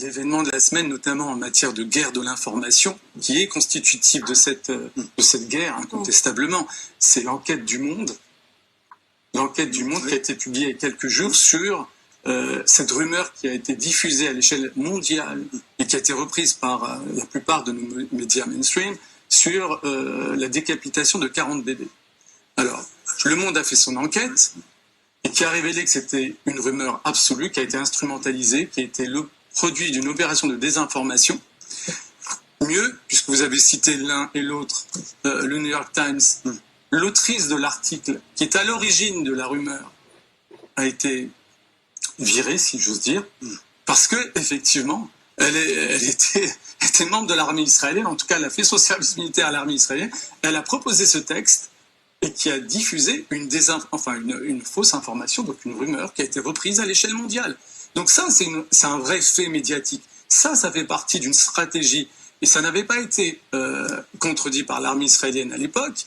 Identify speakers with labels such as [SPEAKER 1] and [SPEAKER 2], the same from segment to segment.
[SPEAKER 1] l'événement de la semaine, notamment en matière de guerre de l'information, qui est constitutif de cette guerre, incontestablement. C'est l'enquête du Monde. L'enquête du Monde qui a été publiée il y a quelques jours sur cette rumeur qui a été diffusée à l'échelle mondiale et qui a été reprise par la plupart de nos médias mainstream sur la décapitation de 40 bébés. Alors, Le Monde a fait son enquête et qui a révélé que c'était une rumeur absolue, qui a été instrumentalisée, qui a été le produit d'une opération de désinformation. Mieux, puisque vous avez cité l'un et l'autre, le New York Times, l'autrice de l'article qui est à l'origine de la rumeur a été virée, si j'ose dire, parce que effectivement, elle était membre de l'armée israélienne, en tout cas elle a fait son service militaire à l'armée israélienne, elle a proposé ce texte et qui a diffusé une fausse information, donc une rumeur qui a été reprise à l'échelle mondiale. Donc ça, c'est un vrai fait médiatique. Ça fait partie d'une stratégie. Et ça n'avait pas été contredit par l'armée israélienne à l'époque,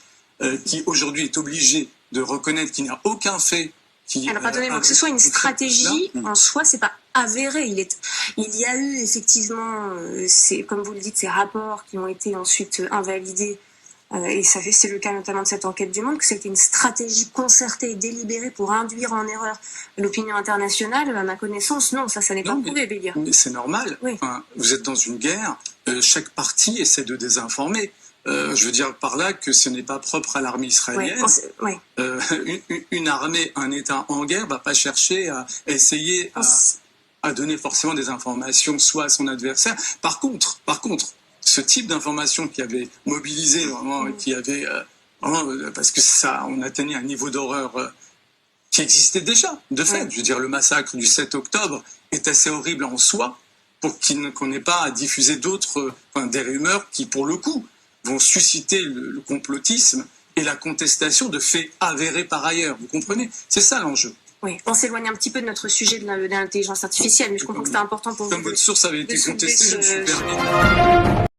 [SPEAKER 1] qui aujourd'hui est obligée de reconnaître qu'il n'y a aucun fait qui...
[SPEAKER 2] Alors pardonnez-moi, que ce soit une stratégie, en soi, c'est pas avéré. Il y a eu effectivement, comme vous le dites, ces rapports qui ont été ensuite invalidés. Et c'est le cas notamment de cette enquête du Monde, que c'était une stratégie concertée et délibérée pour induire en erreur l'opinion internationale. À ma connaissance, non, ça n'est pas prouvé, Bélia.
[SPEAKER 1] Mais c'est normal.
[SPEAKER 2] Oui.
[SPEAKER 1] Enfin, vous êtes dans une guerre, chaque parti essaie de désinformer. Je veux dire par là que ce n'est pas propre à l'armée israélienne. Une armée, un État en guerre ne va pas chercher à essayer à donner forcément des informations soit à son adversaire. Par contre, ce type d'information qui avait mobilisé vraiment, qui avait parce que ça, on atteignait un niveau d'horreur qui existait déjà, de fait. Je veux dire, le massacre du 7 octobre est assez horrible en soi pour qu'on n'ait pas à diffuser des rumeurs qui, pour le coup, vont susciter le complotisme et la contestation de faits avérés par ailleurs. Vous comprenez? C'est ça l'enjeu.
[SPEAKER 2] Oui, on s'éloigne un petit peu de notre sujet de l'intelligence artificielle, mais je comprends que c'était important pour vous.
[SPEAKER 1] Comme votre source avait été contestée, je me suis permis.